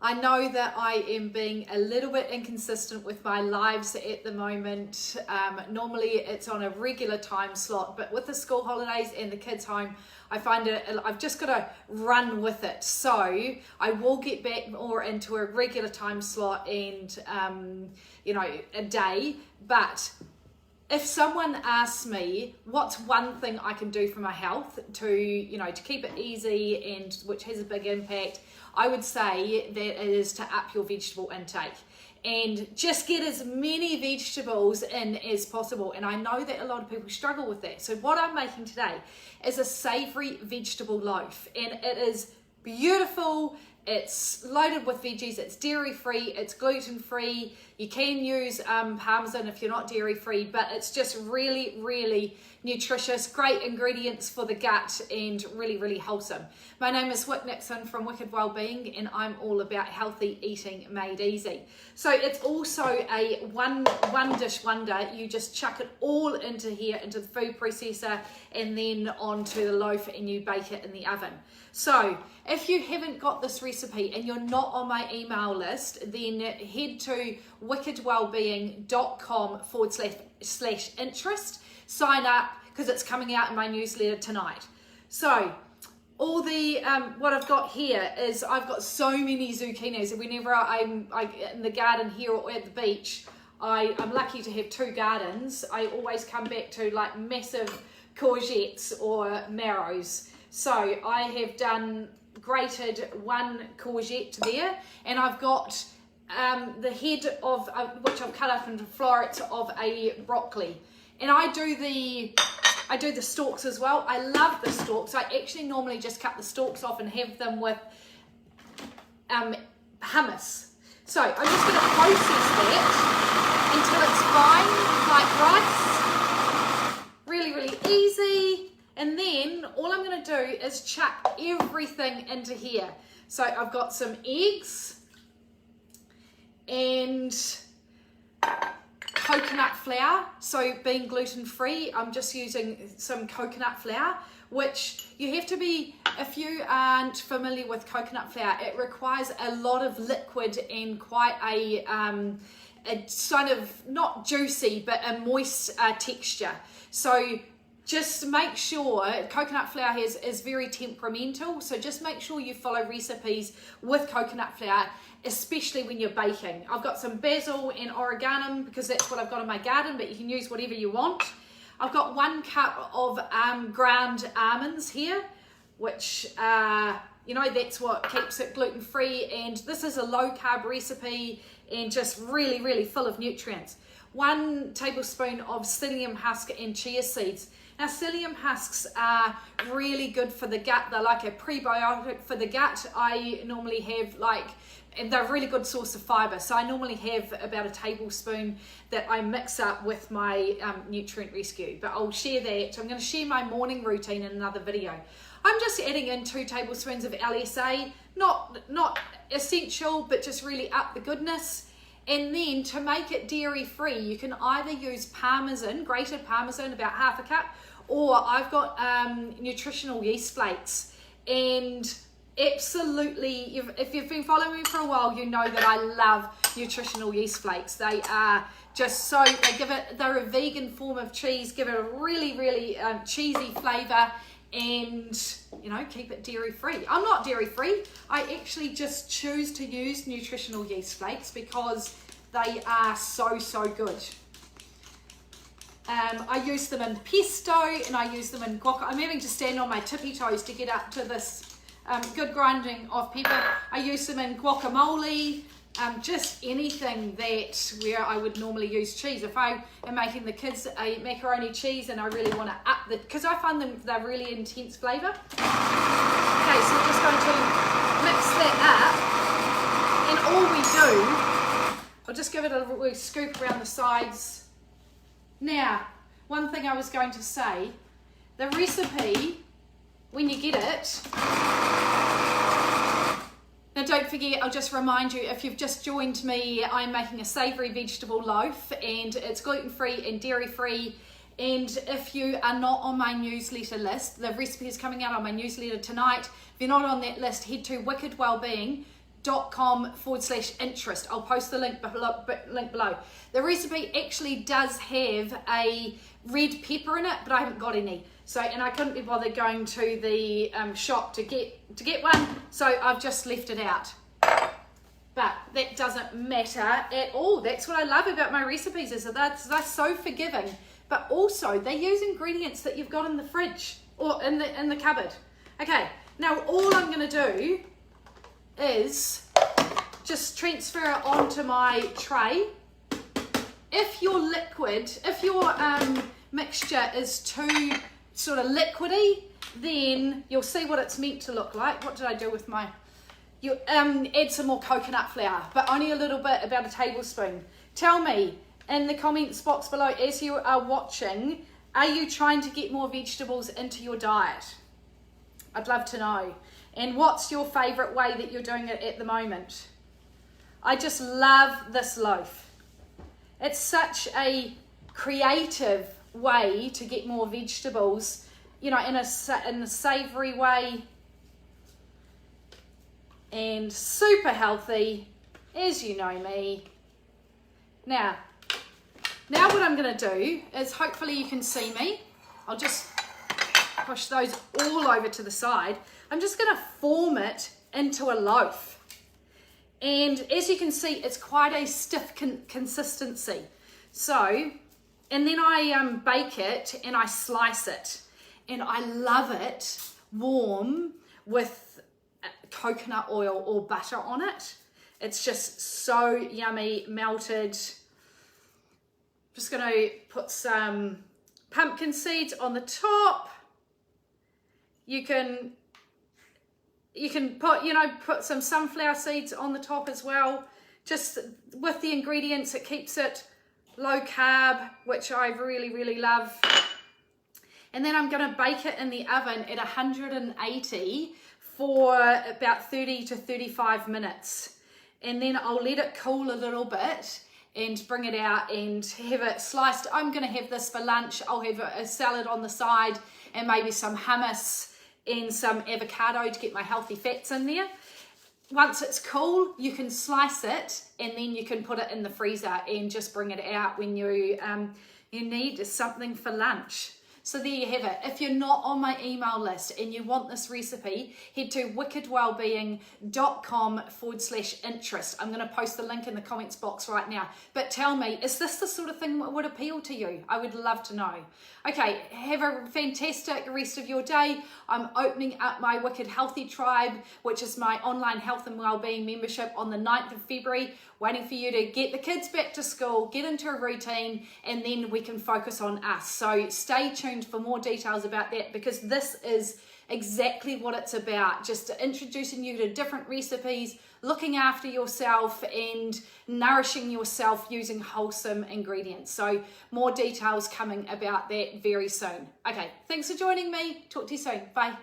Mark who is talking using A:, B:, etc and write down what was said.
A: I know that I am being a little bit inconsistent with my lives at the moment. Normally it's on a regular time slot, but with the school holidays and the kids home, I find I've just got to run with it. So I will get back more into a regular time slot and, a day. But if someone asks me what's one thing I can do for my health to keep it easy and which has a big impact, I would say that it is to up your vegetable intake and just get as many vegetables in as possible. And I know that a lot of people struggle with that. So what I'm making today is a savoury vegetable loaf, and it is beautiful. It's loaded with veggies, it's dairy-free, it's gluten-free. You can use parmesan if you're not dairy-free, but it's just really, really nutritious, great ingredients for the gut and really, really wholesome. My name is Wick Nixon from Wicked Wellbeing, and I'm all about healthy eating made easy. So it's also a one dish wonder. You just chuck it all into here, into the food processor, and then onto the loaf, and you bake it in the oven. So if you haven't got this recipe and you're not on my email list, then head to wickedwellbeing.com/interest. Sign up because it's coming out in my newsletter tonight. So all the what I've got here is I've got so many zucchinis. Whenever I'm in the garden here or at the beach, I'm lucky to have two gardens. I always come back to like massive courgettes or marrows. So I have done grated one courgette there, and I've got the head of which I've cut up into florets of a broccoli, and I do the stalks as well. I love the stalks. I actually normally just cut the stalks off and have them with hummus. So I'm just going to process that until it's fine, like rice. Really, really easy. And then all I'm going to do is chuck everything into here. So I've got some eggs and coconut flour. So being gluten-free, I'm just using some coconut flour, which you have to be, if you aren't familiar with coconut flour, it requires a lot of liquid and quite a kind of not juicy, but a moist texture. So just make sure, coconut flour is very temperamental, so just make sure you follow recipes with coconut flour, especially when you're baking. I've got some basil and oregano because that's what I've got in my garden, but you can use whatever you want. I've got 1 cup of ground almonds here, which, that's what keeps it gluten-free, and this is a low-carb recipe and just really, really full of nutrients. 1 tablespoon of psyllium husk and chia seeds. Now, psyllium husks are really good for the gut. They're like a prebiotic for the gut. I normally have and they're a really good source of fiber. So I normally have about a tablespoon that I mix up with my nutrient rescue, but I'll share that. I'm going to share my morning routine in another video. I'm just adding in 2 tablespoons of LSA, not essential, but just really up the goodness. And then to make it dairy-free, you can either use parmesan, grated parmesan, about 1/2 cup, or I've got nutritional yeast flakes. And absolutely, if you've been following me for a while, you know that I love nutritional yeast flakes. They are just they're a vegan form of cheese, give it a really, really cheesy flavour, and keep it dairy-free. I'm not dairy-free. I actually just choose to use nutritional yeast flakes because they are so, so good. I use them in pesto and I use them in guac. I'm having to stand on my tippy toes to get up to this good grinding of pepper. I use them in guacamole, just anything where I would normally use cheese. If I am making the kids a macaroni cheese and I really want to up because I find they're really intense flavour. Okay, so we're just going to mix that up, and all we do, I'll just give it a little scoop around the sides. Now, one thing I was going to say, the recipe, when you get it, now don't forget, I'll just remind you, if you've just joined me, I'm making a savoury vegetable loaf, and it's gluten-free and dairy-free. And if you are not on my newsletter list, the recipe is coming out on my newsletter tonight. If you're not on that list, head to wickedwellbeing.com wellbeing.com/interest. I'll post the link below. The recipe actually does have a red pepper in it, but I haven't got any. So, and I couldn't be bothered going to the shop to get one, so I've just left it out. But that doesn't matter at all. That's what I love about my recipes, is that they're so forgiving, but also they use ingredients that you've got in the fridge or in the cupboard. Okay, now all I'm going to do is just transfer it onto my tray. If your mixture is too sort of liquidy, then you'll see what it's meant to look like. What did I do with my... You add some more coconut flour, but only a little bit, about a tablespoon. Tell me in the comments box below, as you are watching, are you trying to get more vegetables into your diet? I'd love to know. And what's your favourite way that you're doing it at the moment? I just love this loaf. It's such a creative way to get more vegetables, you know, in a savoury way, and super healthy, as you know me. Now what I'm going to do is, hopefully you can see me, I'll just push those all over to the side. I'm just going to form it into a loaf, and as you can see, it's quite a stiff consistency. So, and then I bake it and I slice it, and I love it warm with coconut oil or butter on it. It's just so yummy, melted. Just going to put some pumpkin seeds on the top. You can put some sunflower seeds on the top as well. Just with the ingredients, it keeps it low carb, which I really, really love. And then I'm going to bake it in the oven at 180 for about 30 to 35 minutes. And then I'll let it cool a little bit and bring it out and have it sliced. I'm going to have this for lunch. I'll have a salad on the side and maybe some hummus and some avocado to get my healthy fats in there. Once it's cool, you can slice it and then you can put it in the freezer and just bring it out when you need something for lunch. So there you have it. If you're not on my email list and you want this recipe, head to wickedwellbeing.com/interest. I'm going to post the link in the comments box right now. But tell me, is this the sort of thing that would appeal to you? I would love to know. Okay, have a fantastic rest of your day. I'm opening up my Wicked Healthy Tribe, which is my online health and wellbeing membership, on the 9th of February, waiting for you to get the kids back to school, get into a routine, and then we can focus on us. So stay tuned for more details about that, because this is exactly what it's about, just introducing you to different recipes, looking after yourself and nourishing yourself using wholesome ingredients. So more details coming about that very soon. Okay, thanks for joining me. Talk to you soon. Bye.